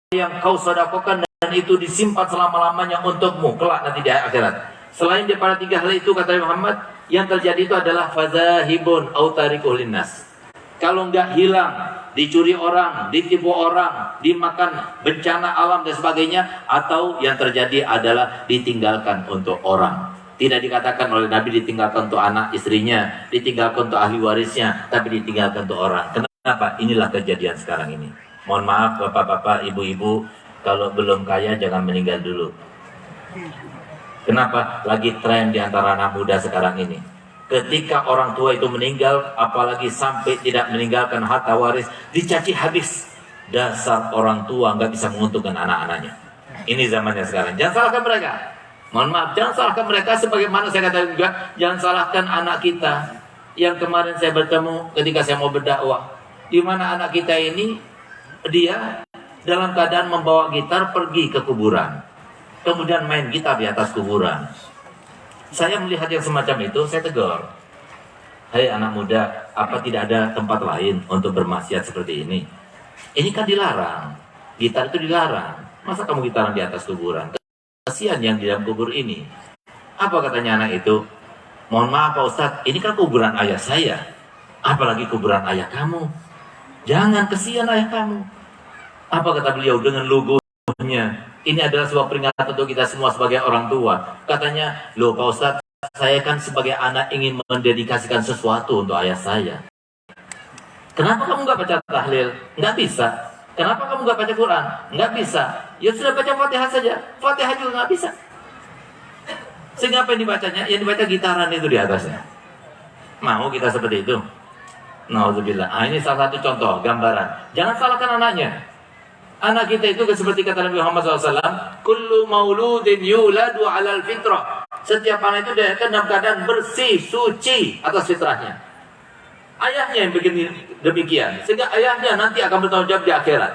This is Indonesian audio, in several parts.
yang kau sedekahkan dan itu disimpan selama-lamanya untukmu kelak nanti di akhirat. Selain daripada 3 hal itu, kata Muhammad, yang terjadi itu adalah fazahibun au tarikuh linnas. Kalau enggak hilang, dicuri orang, ditipu orang, dimakan bencana alam dan sebagainya, atau yang terjadi adalah ditinggalkan untuk orang. Tidak dikatakan oleh Nabi ditinggalkan untuk anak istrinya, ditinggalkan untuk ahli warisnya, tapi ditinggalkan untuk orang. Kenapa? Inilah kejadian sekarang ini. Mohon maaf bapak-bapak, ibu-ibu, kalau belum kaya jangan meninggal dulu. Kenapa? Lagi tren di antara anak muda sekarang ini. Ketika orang tua itu meninggal, apalagi sampai tidak meninggalkan harta waris, dicaci habis. Dasar orang tua nggak bisa menguntungkan anak-anaknya. Ini zamannya sekarang. Jangan salahkan mereka. Mohon maaf, jangan salahkan mereka. Sebagaimana saya katakan juga, jangan salahkan anak kita. Yang kemarin saya bertemu ketika saya mau berdakwah, di mana anak kita ini, dia dalam keadaan membawa gitar pergi ke kuburan, kemudian main gitar di atas kuburan. Saya melihat yang semacam itu, saya tegur, hei anak muda, apa tidak ada tempat lain untuk bermaksiat seperti ini? Ini kan dilarang, gitar itu dilarang. Masa kamu gitaran di atas kuburan? Kasihan yang di dalam kubur ini. Apa katanya anak itu? Mohon maaf Pak Ustadz, ini kan kuburan ayah saya, apalagi kuburan ayah kamu. Jangan, kesian ayah kamu. Apa kata beliau dengan logonya? Ini adalah sebuah peringatan untuk kita semua sebagai orang tua. Katanya, loh Pak Ustadz, saya kan sebagai anak ingin mendedikasikan sesuatu untuk ayah saya. Kenapa kamu nggak baca tahlil? Nggak bisa. Kenapa kamu nggak baca Quran? Nggak bisa. Ya sudah baca Fatihah saja. Fatihah juga nggak bisa. Sehingga apa yang dibacanya? Yang dibaca gitaran itu di atasnya. Mau kita seperti itu? Nauzubillah. Ini salah satu contoh, gambaran. Jangan salahkan anaknya. Anak kita itu seperti kata Nabi Muhammad SAW, kullu mauludin yuladu alal fitrah. Setiap anak itu dilahirkan dalam keadaan bersih, suci atas fitrahnya. Ayahnya yang bikin demikian, sehingga ayahnya nanti akan bertanggung jawab di akhirat.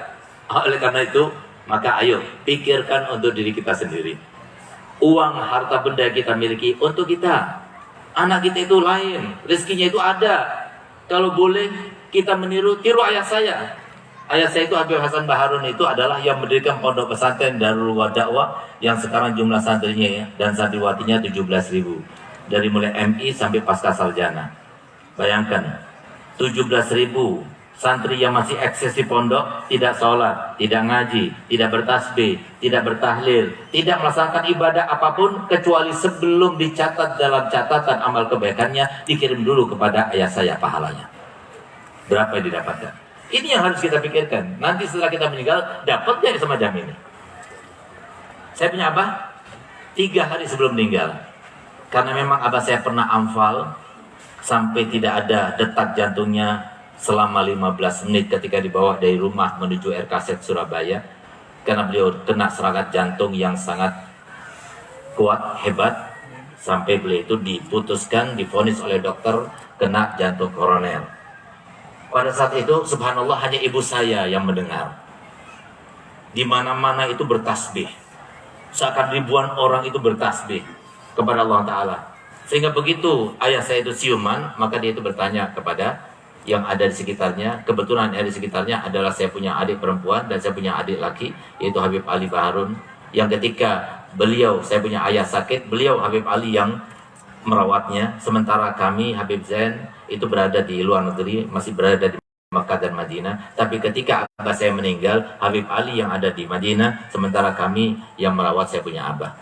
Oleh karena itu, maka ayo pikirkan untuk diri kita sendiri. Uang, harta benda yang kita miliki untuk kita. Anak kita itu lain, rezekinya itu ada. Kalau boleh kita tiru ayah saya. Ayah saya itu Habib Hasan Baharun itu adalah yang mendirikan pondok pesantren Darul Dakwah yang sekarang jumlah santrinya ya, dan santriwatinya 17.000. Dari mulai MI sampai pasca sarjana. Bayangkan, 17.000 santri yang masih eksis di pondok, tidak sholat, tidak ngaji, tidak bertasbih, tidak bertahlil, tidak melaksanakan ibadah apapun kecuali sebelum dicatat dalam catatan amal kebaikannya dikirim dulu kepada ayah saya pahalanya. Berapa yang didapatkan? Ini yang harus kita pikirkan. Nanti setelah kita meninggal, dapat dari semacam ini. Saya punya abah 3 hari sebelum meninggal. Karena memang abah saya pernah amfal sampai tidak ada detak jantungnya selama 15 menit ketika dibawa dari rumah menuju RKZ Surabaya. Karena beliau kena serangan jantung yang sangat kuat, hebat. Sampai beliau itu diputuskan, divonis oleh dokter kena jantung koroner. Pada saat itu, subhanallah, hanya ibu saya yang mendengar. Di mana-mana itu bertasbih. Seakan ribuan orang itu bertasbih kepada Allah Ta'ala. Sehingga begitu ayah saya itu siuman, maka dia itu bertanya kepada yang ada di sekitarnya. Kebetulan yang ada di sekitarnya adalah saya punya adik perempuan dan saya punya adik laki, yaitu Habib Ali Baharun. Yang ketika saya punya ayah sakit, beliau Habib Ali yang merawatnya. Sementara kami, Habib Zain, itu berada di luar negeri, masih berada di Makkah dan Madinah. Tapi ketika abah saya meninggal, Habib Ali yang ada di Madinah, sementara kami yang merawat saya punya abah.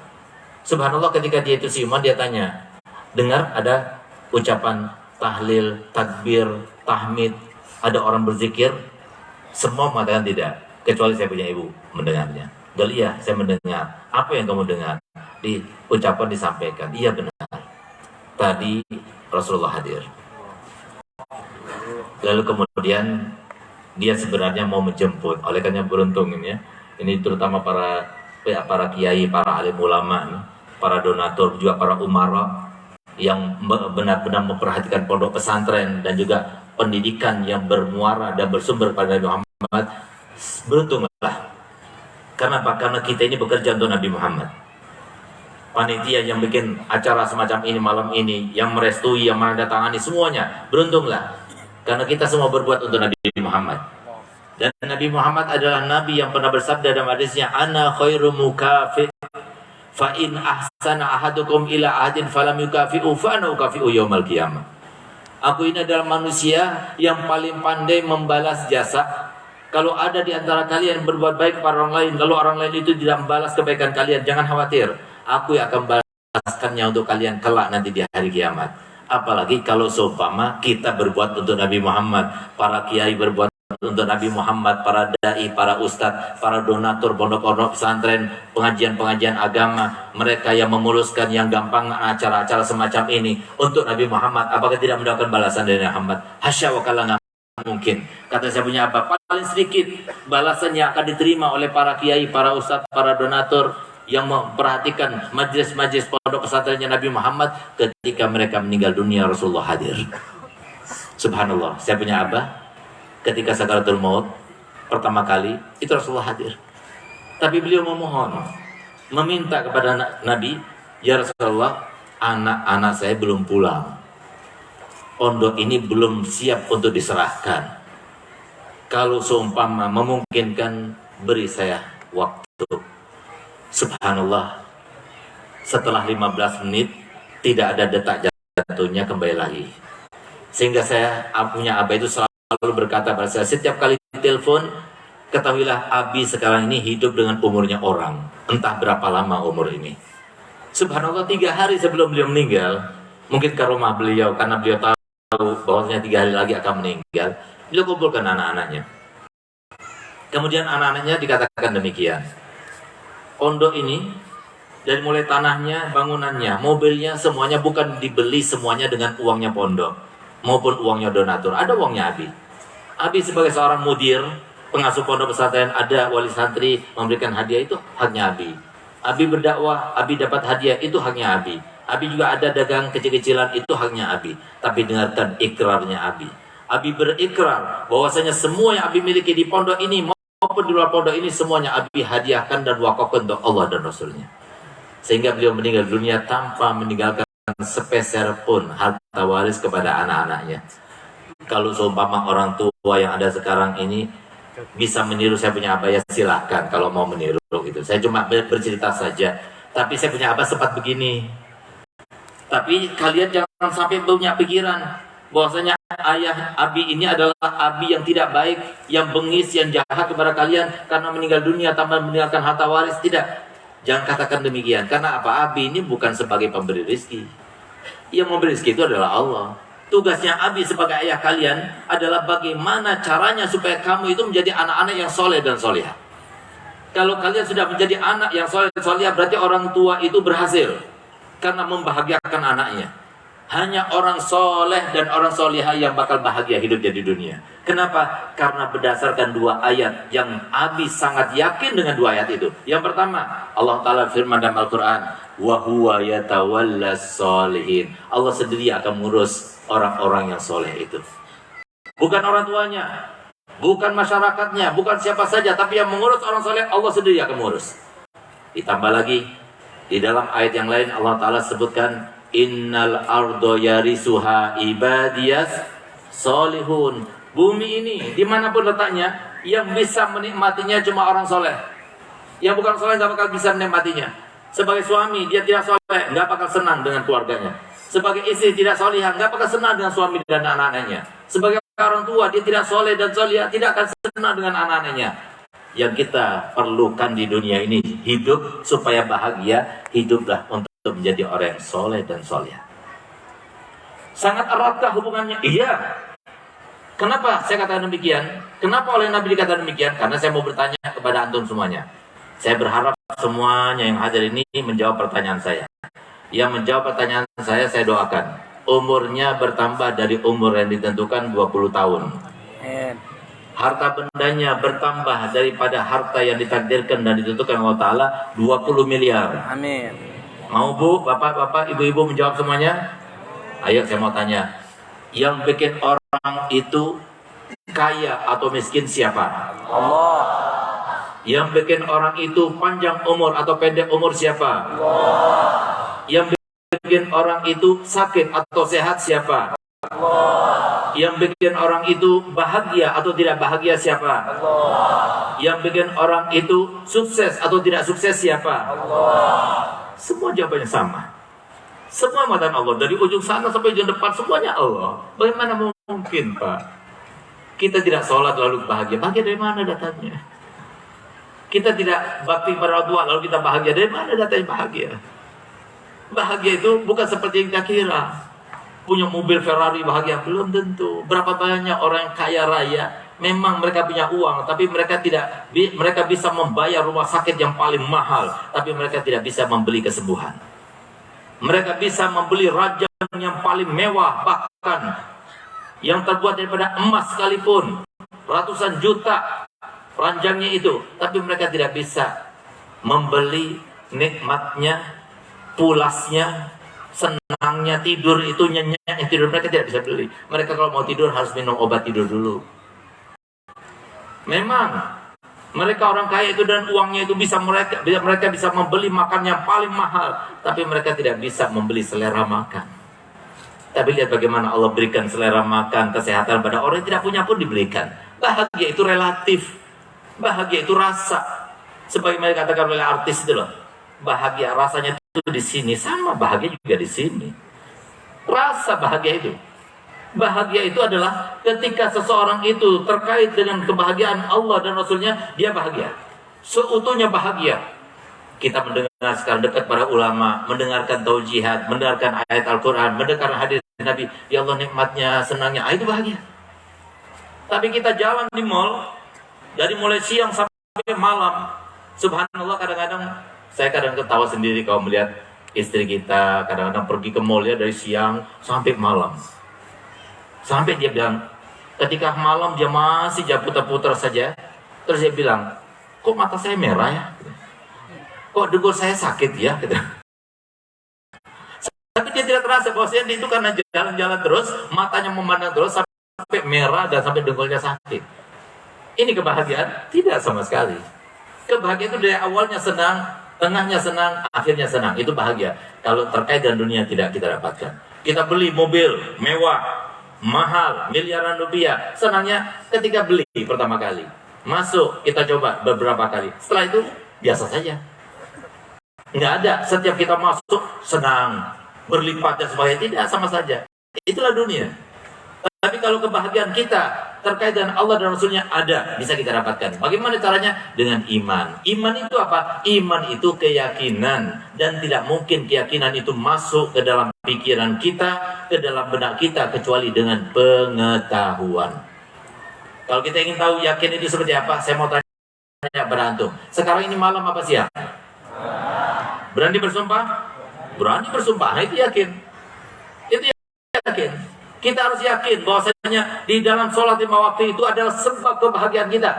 Subhanallah, ketika dia itu siuman, dia tanya, dengar ada ucapan tahlil, takbir, tahmid, ada orang berzikir? Semua mengatakan tidak, kecuali saya punya ibu mendengarnya. Iya, saya mendengar. Apa yang kamu dengar? Di ucapan disampaikan, iya benar. Tadi Rasulullah hadir. Lalu kemudian dia sebenarnya mau menjemput, oleh karena beruntung ini ya. Ini terutama para kiai, para alim ulama, para donatur, juga para umara yang benar-benar memperhatikan pondok pesantren dan juga pendidikan yang bermuara dan bersumber pada Nabi Muhammad. Beruntunglah. Karena apa? Karena kita ini bekerja untuk Nabi Muhammad. Panitia yang bikin acara semacam ini malam ini, yang merestui, yang menandatangani semuanya, beruntunglah. Karena kita semua berbuat untuk Nabi Muhammad. Dan Nabi Muhammad adalah Nabi yang pernah bersabda dalam hadisnya, ana khairu mukafi fa in ahsana ahadukum ila ahadin falam yukafi'u fa ana ukafi'u yaumal qiyamah. Aku ini adalah manusia yang paling pandai membalas jasa. Kalau ada di antara kalian berbuat baik kepada orang lain, lalu orang lain itu tidak membalas kebaikan kalian, jangan khawatir, aku yang akan balaskannya untuk kalian kelak nanti di hari kiamat. Apalagi kalau seumpama kita berbuat untuk Nabi Muhammad, para kiai berbuat untuk Nabi Muhammad, para dai, para ustadz, para donatur pondok-pondok pesantren, pengajian-pengajian agama, mereka yang memuluskan yang gampang acara-acara semacam ini untuk Nabi Muhammad, apakah tidak mendapatkan balasan dari Muhammad? Hasya wa kalla, mungkin. Kata saya punya apa? Paling sedikit balasan yang akan diterima oleh para kiai, para ustadz, para donatur yang memperhatikan majlis-majlis pondok pesantrennya Nabi Muhammad ketika mereka meninggal dunia Rasulullah hadir. Subhanallah, saya punya abah ketika sakaratul maut pertama kali itu Rasulullah hadir. Tapi beliau memohon, meminta kepada Nabi, ya Rasulullah, anak-anak saya belum pulang. Pondok ini belum siap untuk diserahkan. Kalau seumpama memungkinkan, beri saya waktu. Subhanallah, setelah 15 menit tidak ada detak jantungnya kembali lagi. Sehingga saya punya abah itu selalu berkata pada saya, setiap kali telepon, ketahuilah Abi sekarang ini hidup dengan umurnya orang. Entah berapa lama umur ini. Subhanallah, 3 hari sebelum beliau meninggal, mungkin ke rumah beliau, karena beliau tahu bahwasanya 3 hari lagi akan meninggal, beliau kumpulkan anak-anaknya. Kemudian anak-anaknya dikatakan demikian, pondok ini dari mulai tanahnya, bangunannya, mobilnya, semuanya bukan dibeli semuanya dengan uangnya pondok maupun uangnya donatur. Ada uangnya Abi. Abi sebagai seorang mudir, pengasuh pondok pesantren, ada wali santri memberikan hadiah, itu haknya Abi. Abi berdakwah, Abi dapat hadiah, itu haknya Abi. Abi juga ada dagang kecil-kecilan, itu haknya Abi. Tapi dengarkan ikrarnya Abi. Abi berikrar bahwasanya semua yang Abi miliki di pondok ini maupun di luar pondok ini, semuanya Abi hadiahkan dan wakafkan untuk Allah dan Rasulnya. Sehingga beliau meninggal dunia tanpa meninggalkan sepeser pun harta waris kepada anak-anaknya. Kalau seumpama orang tua yang ada sekarang ini bisa meniru saya punya abah, ya silahkan kalau mau meniru gitu. Saya cuma bercerita saja. Tapi saya punya abah sempat begini. Tapi kalian jangan sampai punya pikiran bahwasanya ayah Abi ini adalah Abi yang tidak baik, yang bengis, yang jahat kepada kalian karena meninggal dunia tanpa meninggalkan harta waris. Tidak. Jangan katakan demikian. Karena apa? Abi ini bukan sebagai pemberi rezeki. Yang memberi rezeki itu adalah Allah. Tugasnya Abi sebagai ayah kalian adalah bagaimana caranya supaya kamu itu menjadi anak-anak yang soleh dan solehah. Kalau kalian sudah menjadi anak yang soleh dan solehah, berarti orang tua itu berhasil karena membahagiakan anaknya. Hanya orang soleh dan orang solehah yang bakal bahagia hidupnya di dunia. Kenapa? Karena berdasarkan 2 ayat yang Abi sangat yakin dengan 2 ayat itu. Yang pertama, Allah Ta'ala firman dalam Al-Quran, wa huwa yatawallas sholihin. Allah sendiri akan mengurus orang-orang yang soleh itu. Bukan orang tuanya, bukan masyarakatnya, bukan siapa saja, tapi yang mengurus orang soleh, Allah sendiri akan mengurus. Ditambah lagi, di dalam ayat yang lain Allah Ta'ala sebutkan, innal ardo yarisuha ibadiyas solihun. Bumi ini dimanapun letaknya, yang bisa menikmatinya cuma orang soleh. Yang bukan soleh gak bakal bisa menikmatinya. Sebagai suami dia tidak soleh, gak bakal senang dengan keluarganya. Sebagai istri tidak solihah, gak bakal senang dengan suami dan anak-anaknya. Sebagai orang tua dia tidak soleh dan solihah, tidak akan senang dengan anak-anaknya. Yang kita perlukan di dunia ini hidup supaya bahagia, hiduplah untuk menjadi orang yang soleh dan soleh. Sangat eratkah hubungannya? Iya. Kenapa saya katakan demikian? Kenapa oleh Nabi dikatakan demikian? Karena saya mau bertanya kepada antum semuanya. Saya berharap semuanya yang hadir ini menjawab pertanyaan saya. Yang menjawab pertanyaan saya doakan umurnya bertambah dari umur yang ditentukan 20 tahun. Harta bendanya bertambah daripada harta yang ditakdirkan dan ditentukan Allah Ta'ala 20 miliar. Amin. Mau Bu, bapak-bapak, ibu-ibu menjawab semuanya? Ayo saya mau tanya, yang bikin orang itu kaya atau miskin siapa? Allah. Yang bikin orang itu panjang umur atau pendek umur siapa? Allah. Yang bikin orang itu sakit atau sehat siapa? Allah. Yang bikin orang itu bahagia atau tidak bahagia siapa? Allah. Yang bikin orang itu sukses atau tidak sukses siapa? Allah. Semua jawabannya sama. Semua matan Allah. Dari ujung sana sampai ujung depan semuanya Allah. Bagaimana mungkin Pak? Kita tidak sholat lalu bahagia. Bahagia dari mana datanya? Kita tidak bakti pada orang tua lalu kita bahagia. Dari mana datanya bahagia? Bahagia itu bukan seperti yang kita kira. Punya mobil Ferrari bahagia, belum tentu. Berapa banyak orang yang kaya raya, memang mereka punya uang, tapi mereka bisa membayar rumah sakit yang paling mahal, tapi mereka tidak bisa membeli kesembuhan. Mereka bisa membeli ranjang yang paling mewah, bahkan yang terbuat daripada emas sekalipun, ratusan juta ranjangnya itu, tapi mereka tidak bisa membeli nikmatnya, pulasnya, senangnya tidur itu, nyenyaknya tidur, mereka tidak bisa beli. Mereka kalau mau tidur harus minum obat tidur dulu. Memang mereka orang kaya itu dan uangnya itu mereka bisa membeli makan yang paling mahal, tapi mereka tidak bisa membeli selera makan. Tapi lihat bagaimana Allah berikan selera makan, kesehatan pada orang yang tidak punya pun diberikan. Bahagia itu relatif. Bahagia itu rasa. Sebagaimana dikatakan oleh artis itu loh. Bahagia rasanya itu di sini, sama bahagia juga di sini. Rasa bahagia itu. Bahagia itu adalah ketika seseorang itu terkait dengan kebahagiaan Allah dan Rasulnya, dia bahagia. Seutuhnya bahagia. Kita mendengar sekarang dekat para ulama, mendengarkan taujihat, mendengarkan ayat Al-Quran, mendengarkan hadis Nabi. Ya Allah nikmatnya, senangnya, itu bahagia. Tapi kita jalan di mall, dari mulai siang sampai malam. Subhanallah, kadang-kadang saya ketawa sendiri kalau melihat istri kita kadang-kadang pergi ke mall ya dari siang sampai malam. Sampai dia bilang, ketika malam dia masih putar-putar saja. Terus dia bilang, kok mata saya merah ya? Kok dengkul saya sakit ya? Tapi dia tidak terasa bahwasanya itu karena jalan-jalan terus, matanya memandang terus sampai merah dan sampai dengkulnya sakit. Ini kebahagiaan? Tidak sama sekali. Kebahagiaan itu dari awalnya senang, tengahnya senang, akhirnya senang. Itu bahagia. Kalau terkait dengan dunia tidak kita dapatkan. Kita beli mobil mewah, mahal, miliaran rupiah. Senangnya ketika beli pertama kali. Masuk, kita coba beberapa kali. Setelah itu biasa saja. Nggak ada. Setiap kita masuk senang, berlipat dan sebagainya. Tidak, sama saja. Itulah dunia. Tapi kalau kebahagiaan kita terkait dengan Allah dan Rasulnya ada, bisa kita dapatkan. Bagaimana caranya? Dengan iman. Iman itu apa? Iman itu keyakinan. Dan tidak mungkin keyakinan itu masuk ke dalam pikiran kita, ke dalam benak kita, kecuali dengan pengetahuan. Kalau kita ingin tahu yakin itu seperti apa, saya mau tanya berantum. Sekarang ini malam apa siang? Berani bersumpah? Berani bersumpah. Nah itu yakin. Itu yakin. Kita harus yakin bahwasanya di dalam sholat 5 waktu itu adalah sebab kebahagiaan kita.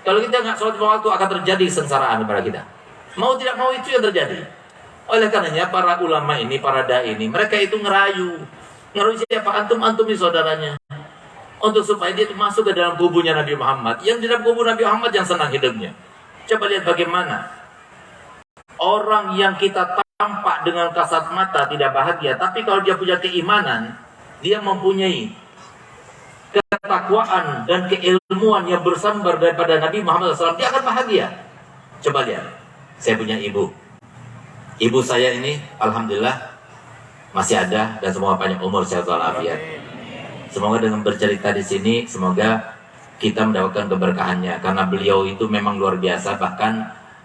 Kalau kita nggak sholat 5 waktu akan terjadi sengsaraan kepada kita. Mau tidak mau itu yang terjadi. Oleh karenanya para ulama ini, para dai ini, mereka itu ngerayu siapa? Antum ini saudaranya. Untuk supaya dia itu masuk ke dalam kubunya Nabi Muhammad. Yang di dalam kubu Nabi Muhammad yang senang hidupnya. Coba lihat bagaimana orang yang kita tampak dengan kasat mata tidak bahagia, tapi kalau dia punya keimanan, dia mempunyai ketakwaan dan keilmuan yang bersambar daripada Nabi Muhammad SAW, dia akan bahagia. Coba lihat, saya punya ibu. Ibu saya ini, alhamdulillah, masih ada dan semoga panjang umur, sehat walafiat. Semoga dengan bercerita di sini, semoga kita mendapatkan keberkahannya. Karena beliau itu memang luar biasa. Bahkan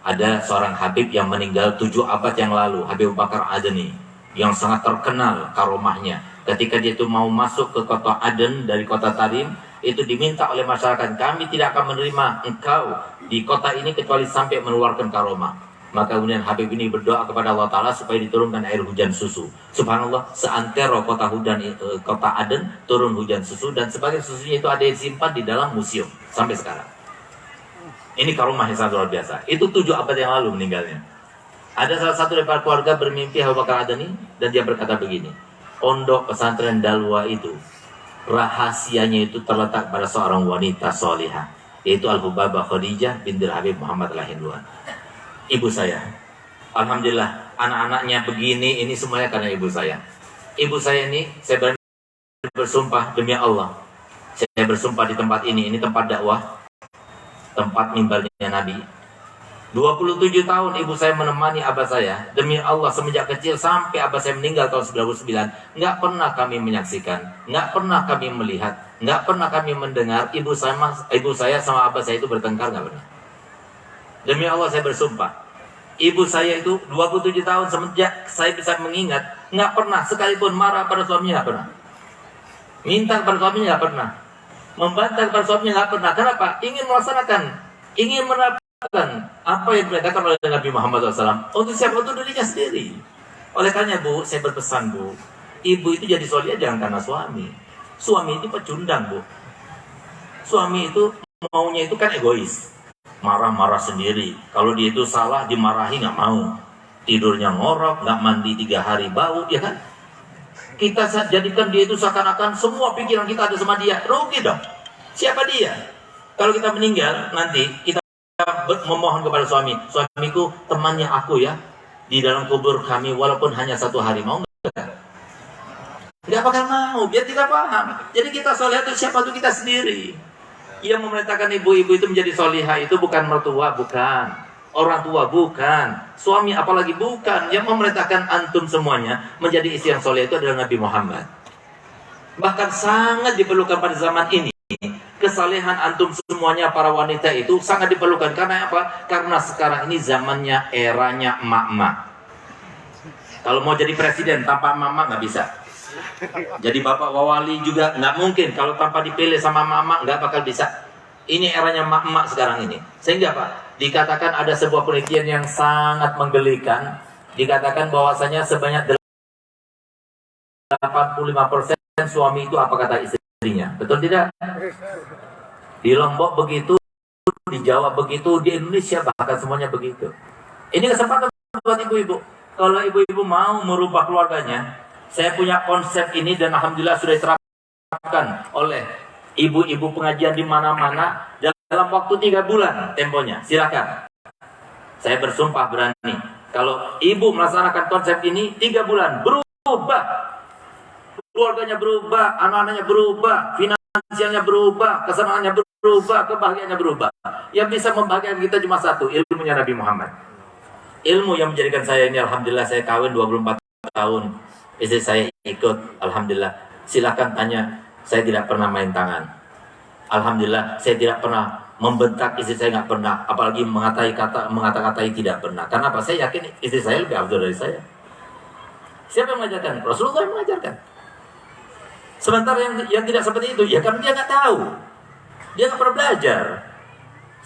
ada seorang Habib yang meninggal 7 abad yang lalu, Habib Bakar Adeni, yang sangat terkenal karomahnya. Ketika dia itu mau masuk ke kota Aden dari kota Tarim, itu diminta oleh masyarakat, kami tidak akan menerima engkau di kota ini kecuali sampai mengeluarkan karomah. Maka kemudian Habib ini berdoa kepada Allah Ta'ala supaya diturunkan air hujan susu. Subhanallah, seantero kota Aden turun hujan susu, dan sebagai susunya itu ada yang disimpan di dalam museum sampai sekarang. Ini karomah yang sangat luar biasa. Itu 7 abad yang lalu meninggalnya. Ada salah satu dari para keluarga bermimpi Habib Bakar Adeni, dan dia berkata begini, pondok pesantren Dalwa itu rahasianya itu terletak pada seorang wanita solihah, yaitu Al-Hubabah Khadijah bintul Habib Muhammad Al-Hindwan. Ibu saya, alhamdulillah, anak-anaknya begini, ini semuanya karena ibu saya. Ibu saya ini, saya berani bersumpah demi Allah. Saya bersumpah di tempat ini tempat dakwah, tempat mimbarnya Nabi. 27 tahun ibu saya menemani abah saya. Demi Allah, semenjak kecil sampai abah saya meninggal tahun 99, nggak pernah kami menyaksikan, nggak pernah kami melihat, nggak pernah kami mendengar ibu saya sama abah saya itu bertengkar, nggak pernah. Demi Allah saya bersumpah, ibu saya itu 27 tahun semenjak saya bisa mengingat, nggak pernah sekalipun marah pada suaminya, nggak pernah. Minta kepada suaminya, nggak pernah. Membantah kepada suaminya, nggak pernah. Kenapa? Ingin menerapkan apa yang diperintahkan oleh Nabi Muhammad SAW. Untuk siapa? Untuk dirinya sendiri. Oleh karena Bu, saya berpesan Bu, ibu itu jadi solihah jangan karena suami. Suami itu pecundang Bu. Suami itu maunya itu kan egois, marah-marah sendiri. Kalau dia itu salah dimarahi nggak mau. Tidurnya ngorok, nggak mandi 3 hari bau, ya kan? Kita jadikan dia itu seakan-akan semua pikiran kita ada sama dia. Rugi dong. Siapa dia? Kalau kita meninggal nanti, kita memohon kepada suamiku temannya aku ya di dalam kubur kami walaupun hanya 1 hari, mau nggak? Nggak bakal mau, biar tidak paham. Jadi kita solihah itu siapa? Itu kita sendiri. Yang memerintahkan ibu-ibu itu menjadi solihah itu bukan mertua, bukan orang tua, bukan suami, apalagi bukan. Yang memerintahkan antum semuanya menjadi istri yang solihah itu adalah Nabi Muhammad. Bahkan sangat diperlukan pada zaman ini. Kesalehan antum semuanya para wanita itu sangat diperlukan. Karena apa? Karena sekarang ini zamannya, eranya emak-emak. Kalau mau jadi presiden tanpa mama nggak bisa. Jadi bapak wawali juga nggak mungkin. Kalau tanpa dipilih sama mama nggak bakal bisa. Ini eranya emak-emak sekarang ini. Sehingga apa? Dikatakan ada sebuah penelitian yang sangat menggelikan. Dikatakan bahwasanya sebanyak 85% suami itu apa kata istrinya. Betul tidak? Di Lombok begitu, di Jawa begitu, di Indonesia bahkan semuanya begitu. Ini kesempatan buat ibu-ibu. Kalau ibu-ibu mau merubah keluarganya, saya punya konsep ini dan alhamdulillah sudah diterapkan oleh ibu-ibu pengajian di mana-mana dalam waktu 3 bulan temponya. Silakan. Saya bersumpah berani. Kalau ibu melaksanakan konsep ini 3 bulan berubah. Keluarganya berubah, anak-anaknya berubah, finansialnya berubah, kesenangannya berubah, kebahagiaannya berubah. Yang bisa membahagiakan kita cuma satu, ilmunya Nabi Muhammad. Ilmu yang menjadikan saya ini, alhamdulillah saya kawin 24 tahun. Istri saya ikut, alhamdulillah. Silakan tanya, saya tidak pernah main tangan. Alhamdulillah, saya tidak pernah membentak istri saya, nggak pernah. Apalagi mengata-katai tidak pernah. Karena apa? Saya yakin istri saya lebih afdal dari saya. Siapa yang mengajarkan? Rasulullah yang mengajarkan. Sementara yang tidak seperti itu, ya karena dia nggak tahu, dia nggak pernah belajar.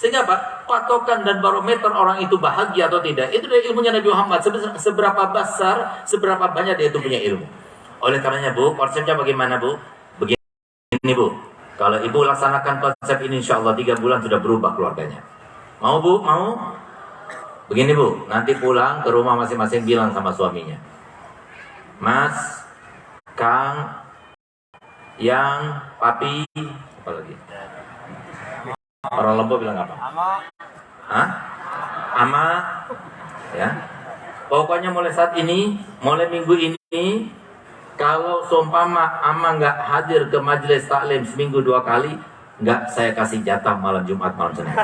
Sehingga apa? Patokan dan barometer orang itu bahagia atau tidak, itu dari ilmunya Nabi Muhammad. Seberapa besar, seberapa banyak dia itu punya ilmu. Oleh karenanya Bu, konsepnya bagaimana Bu? Begini Bu, kalau ibu laksanakan konsep ini, insya Allah 3 bulan sudah berubah keluarganya. Mau Bu? Mau? Begini Bu, nanti pulang ke rumah masing-masing bilang sama suaminya, Mas, Kang, yang, papi, apa lagi? Orang Lombok bilang apa? Hah? Ama, ya. Pokoknya mulai saat ini, mulai minggu ini, kalau seumpama ama nggak hadir ke majelis taklim seminggu 2 kali, nggak saya kasih jatah malam Jumat, malam Senin.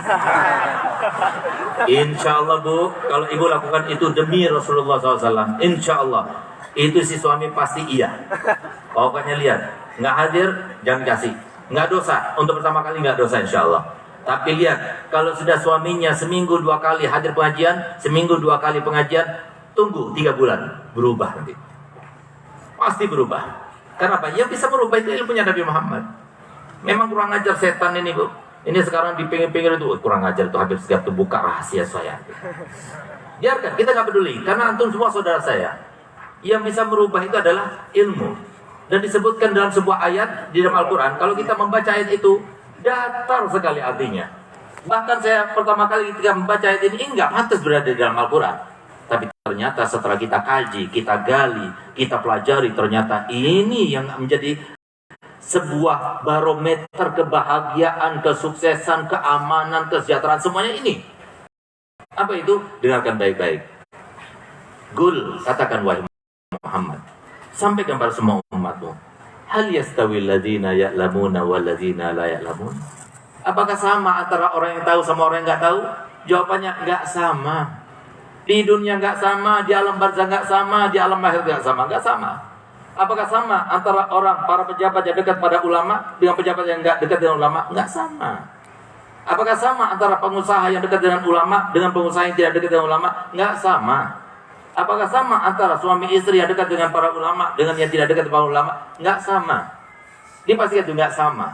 Insya Allah Bu, kalau ibu lakukan itu demi Rasulullah SAW, insya Allah itu si suami pasti iya. Pokoknya lihat, nggak hadir jangan kasih, nggak dosa. Untuk pertama kali nggak dosa insya Allah. Tapi lihat, kalau sudah suaminya seminggu 2 kali hadir pengajian, seminggu 2 kali pengajian, tunggu 3 bulan berubah nanti. Pasti berubah. Kenapa? Yang bisa berubah itu ilmunya Nabi Muhammad. Memang kurang ajar setan ini Bu. Ini sekarang di pinggir-pinggir itu kurang ajar tuh, habis setiap tuh buka rahasia saya. Biarkan, kita nggak peduli, karena antum semua saudara saya. Yang bisa merubah itu adalah ilmu. Dan disebutkan dalam sebuah ayat di dalam Al-Quran, kalau kita membaca ayat itu, datar sekali artinya. Bahkan saya pertama kali ketika membaca ayat ini, enggak pantas berada di dalam Al-Quran. Tapi ternyata setelah kita kaji, kita gali, kita pelajari, ternyata ini yang menjadi sebuah barometer kebahagiaan, kesuksesan, keamanan, kesejahteraan, semuanya ini. Apa itu? Dengarkan baik-baik. Qul, katakan wahai Muhammad, sampaikan pada semua umatmu, Hal yastawil ladzina ya'lamuna wal ladzina la ya'lamun? Apakah sama antara orang yang tahu sama orang yang nggak tahu? Jawabannya nggak sama. Di dunia nggak sama, di alam barzakh nggak sama, di alam mahsyar nggak sama, nggak sama. Apakah sama antara orang para pejabat yang dekat pada ulama dengan pejabat yang nggak dekat dengan ulama? Nggak sama. Apakah sama antara pengusaha yang dekat dengan ulama dengan pengusaha yang tidak dekat dengan ulama? Nggak sama. Apakah sama antara suami istri yang dekat dengan para ulama dengan yang tidak dekat dengan para ulama? Nggak sama. Dipastikan itu nggak sama.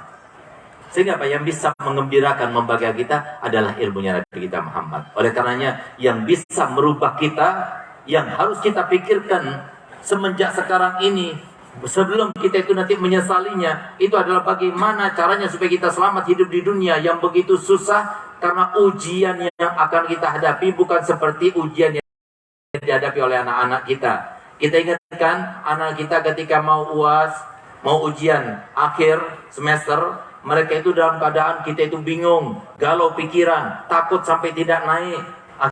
Sehingga apa yang bisa mengembirakan, membahagiakan kita adalah ilmunya Nabi kita Muhammad. Oleh karenanya yang bisa merubah kita, yang harus kita pikirkan semenjak sekarang ini, sebelum kita itu nanti menyesalinya, itu adalah bagaimana caranya supaya kita selamat hidup di dunia yang begitu susah, karena ujian yang akan kita hadapi bukan seperti ujian yang dihadapi oleh anak-anak kita. Kita ingatkan anak kita ketika mau UAS, mau ujian akhir semester, mereka itu dalam keadaan kita itu bingung, galau pikiran, takut sampai tidak naik.